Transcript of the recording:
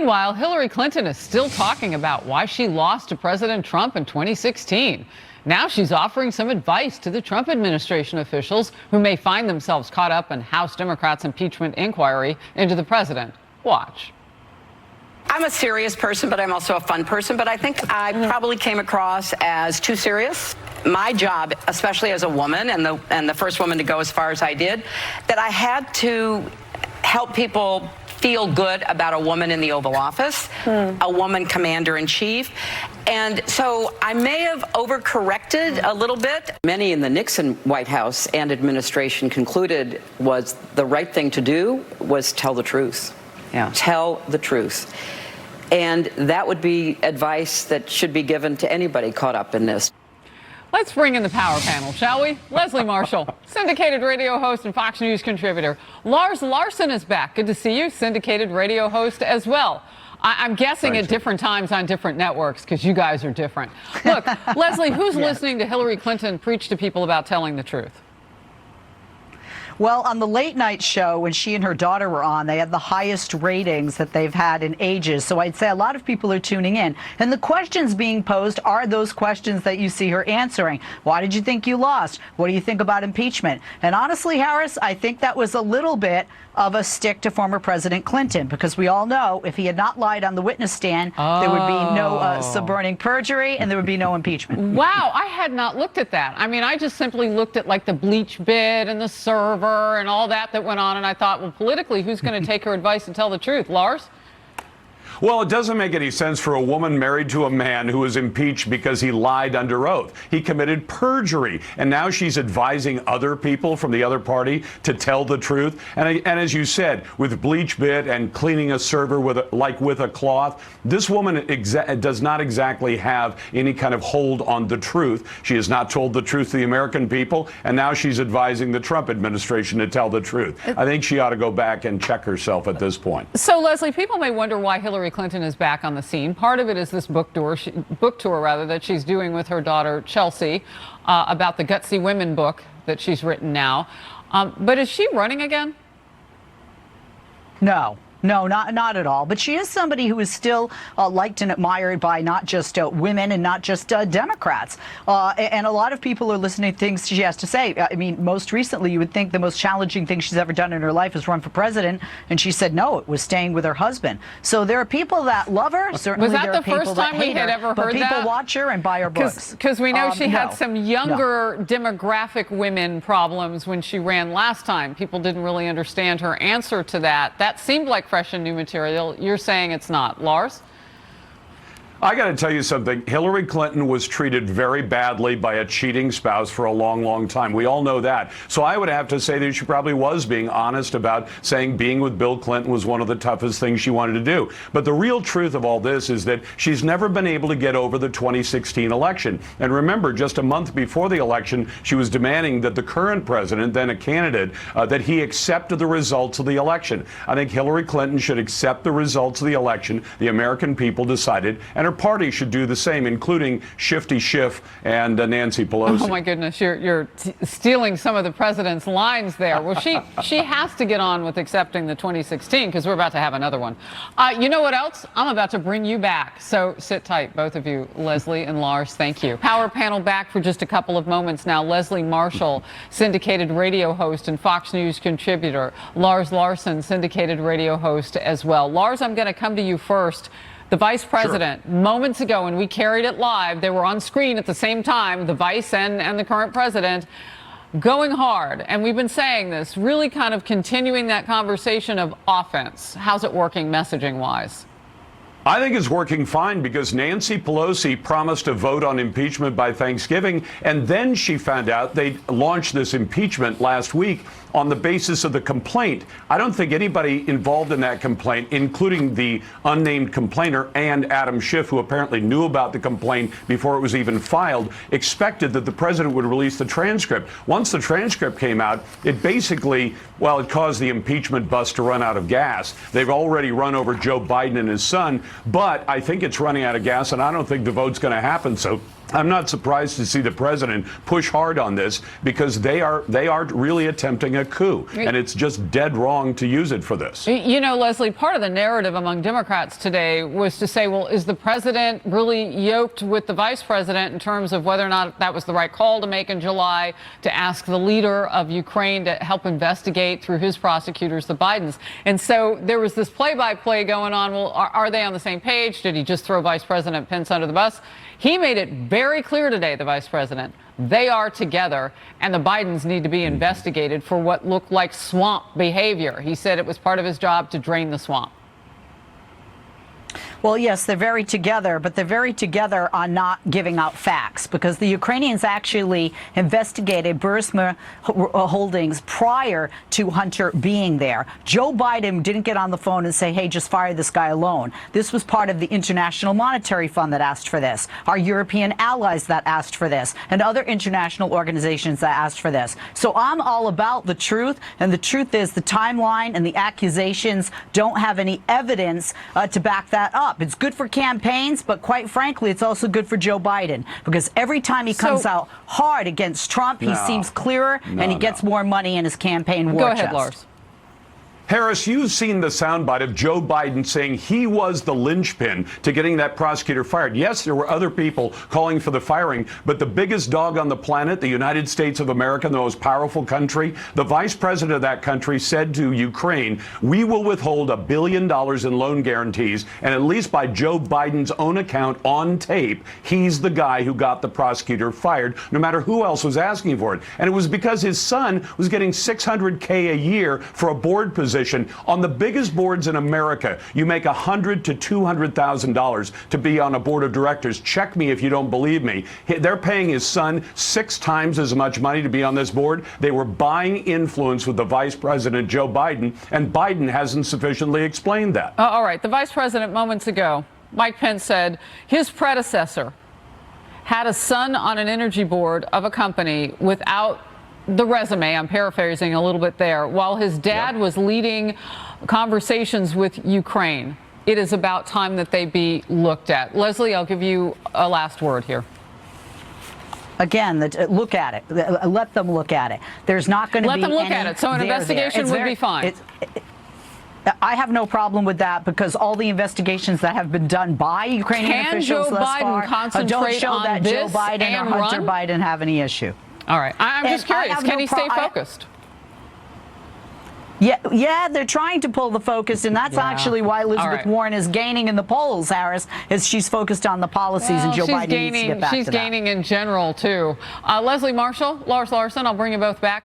Meanwhile, Hillary Clinton is still talking about why she lost to President Trump in 2016. Now she's offering some advice to the Trump administration officials who may find themselves caught up in House Democrats' impeachment inquiry into the president. Watch. I'm a serious person, but I'm also a fun person. But I think I probably came across as too serious. My job, especially as a woman and the first woman to go as far as I did, that I had to help people feel good about a woman in the Oval Office, a woman commander-in-chief. And so I may have overcorrected a little bit. Many in the Nixon White House and administration concluded was the right thing to do was tell the truth. Yeah. Tell the truth. And that would be advice that should be given to anybody caught up in this. Let's bring in the power panel, shall we? Leslie Marshall, syndicated radio host and Fox News contributor. Lars Larson is back. Good to see you, syndicated radio host as well. I'm guessing at different times on different networks because you guys are different. Look, Leslie, who's listening to Hillary Clinton preach to people about telling the truth? Well, on the late night show, when she and her daughter were on, they had the highest ratings that they've had in ages. So I'd say a lot of people are tuning in. And the questions being posed are those questions that you see her answering. Why did you think you lost? What do you think about impeachment? And honestly, Harris, I think that was a little bit of a stick to former President Clinton, because we all know if he had not lied on the witness stand, there would be no suborning perjury and there would be no impeachment. Wow, I had not looked at that. I mean, I just simply looked at like the bleach bid and the server and all that went on, and I thought, well, politically, who's going to take her advice and tell the truth? Lars? Well, it doesn't make any sense for a woman married to a man who was impeached because he lied under oath. He committed perjury, and now she's advising other people from the other party to tell the truth. And as you said, with bleach bit and cleaning a server with a cloth, this woman does not exactly have any kind of hold on the truth. She has not told the truth to the American people, and now she's advising the Trump administration to tell the truth. I think she ought to go back and check herself at this point. So, Leslie, people may wonder why Hillary Clinton is back on the scene. Part of it is this book tour that she's doing with her daughter Chelsea about the Gutsy Women book that she's written now. But is she running again? No. No, not at all. But she is somebody who is still liked and admired by not just women and not just Democrats. And a lot of people are listening to things she has to say. I mean, most recently, you would think the most challenging thing she's ever done in her life is run for president. And she said, no, it was staying with her husband. So there are people that love her. Certainly, was that there the are people first time that hate we had her, ever heard but people that? watch her and buy her books. Because we know she had some younger No. demographic women problems when she ran last time. People didn't really understand her answer to that. That seemed like fresh and new material. You're saying it's not. Lars? I got to tell you something. Hillary Clinton was treated very badly by a cheating spouse for a long, long time. We all know that. So I would have to say that she probably was being honest about saying being with Bill Clinton was one of the toughest things she wanted to do. But the real truth of all this is that she's never been able to get over the 2016 election. And remember, just a month before the election, she was demanding that the current president, then a candidate, that he accept the results of the election. I think Hillary Clinton should accept the results of the election. The American people decided, and her party should do the same, including Shifty Schiff and Nancy Pelosi. Oh my goodness, you're stealing some of the president's lines there. Well, she has to get on with accepting the 2016 because we're about to have another one. You know what else? I'm about to bring you back. So sit tight, both of you, Leslie and Lars. Thank you. Power panel back for just a couple of moments now. Leslie Marshall, syndicated radio host and Fox News contributor. Lars Larson, syndicated radio host as well. Lars, I'm going to come to you first. The vice president, moments ago, when we carried it live, they were on screen at the same time, the vice and the current president, going hard. And we've been saying this, really kind of continuing that conversation of offense. How's it working messaging-wise? I think it's working fine because Nancy Pelosi promised a vote on impeachment by Thanksgiving, and then she found out they launched this impeachment last week on the basis of the complaint. I don't think anybody involved in that complaint, including the unnamed complainer and Adam Schiff, who apparently knew about the complaint before it was even filed, expected that the president would release the transcript. Once the transcript came out, it basically, well, it caused the impeachment bus to run out of gas. They've already run over Joe Biden and his son, but I think it's running out of gas, and I don't think the vote's going to happen. So I'm not surprised to see the president push hard on this because they are really attempting a coup, and it's just dead wrong to use it for this. You know, Leslie, part of the narrative among Democrats today was to say, well, is the president really yoked with the vice president in terms of whether or not that was the right call to make in July to ask the leader of Ukraine to help investigate through his prosecutors, the Bidens? And so there was this play-by-play going on. Well, are they on the same page? Did he just throw Vice President Pence under the bus? He made it very clear today, the vice president, they are together, and the Bidens need to be investigated for what looked like swamp behavior. He said it was part of his job to drain the swamp. Well, yes, they're very together, but they're very together on not giving out facts, because the Ukrainians actually investigated Burisma Holdings prior to Hunter being there. Joe Biden didn't get on the phone and say, hey, just fire this guy alone. This was part of the International Monetary Fund that asked for this, our European allies that asked for this, and other international organizations that asked for this. So I'm all about the truth, and the truth is the timeline and the accusations don't have any evidence to back that up. It's good for campaigns, but quite frankly, it's also good for Joe Biden, because every time he comes out hard against Trump, he seems clearer and he gets more money in his campaign war chest. Go ahead, Lars. Harris, you've seen the soundbite of Joe Biden saying he was the linchpin to getting that prosecutor fired. Yes, there were other people calling for the firing, but the biggest dog on the planet, the United States of America, the most powerful country, the vice president of that country said to Ukraine, we will withhold $1 billion in loan guarantees, and at least by Joe Biden's own account on tape, he's the guy who got the prosecutor fired, no matter who else was asking for it. And it was because his son was getting $600K a year for a board position. On the biggest boards in America, you make $100,000 to $200,000 to be on a board of directors. Check me if you don't believe me. They're paying his son 6 times as much money to be on this board. They were buying influence with the vice president, Joe Biden, and Biden hasn't sufficiently explained that. All right. The vice president moments ago, Mike Pence, said his predecessor had a son on an energy board of a company without the resume. I'm paraphrasing a little bit there. While his dad was leading conversations with Ukraine, it is about time that they be looked at. Leslie, I'll give you a last word here. Again, look at it. Let them look at it. There's not going to be any. Let them look at it. So an investigation would be fine. I have no problem with that, because all the investigations that have been done by Ukrainian officials thus far don't show that Joe Biden or Hunter Biden have any issue. All right. I'm just curious. Can he stay focused? Yeah, they're trying to pull the focus, and that's actually why Elizabeth Warren is gaining in the polls, Harris, is she's focused on the policies, and Joe Biden needs to get back to that. She's gaining in general, too. Leslie Marshall, Lars Larson, I'll bring you both back.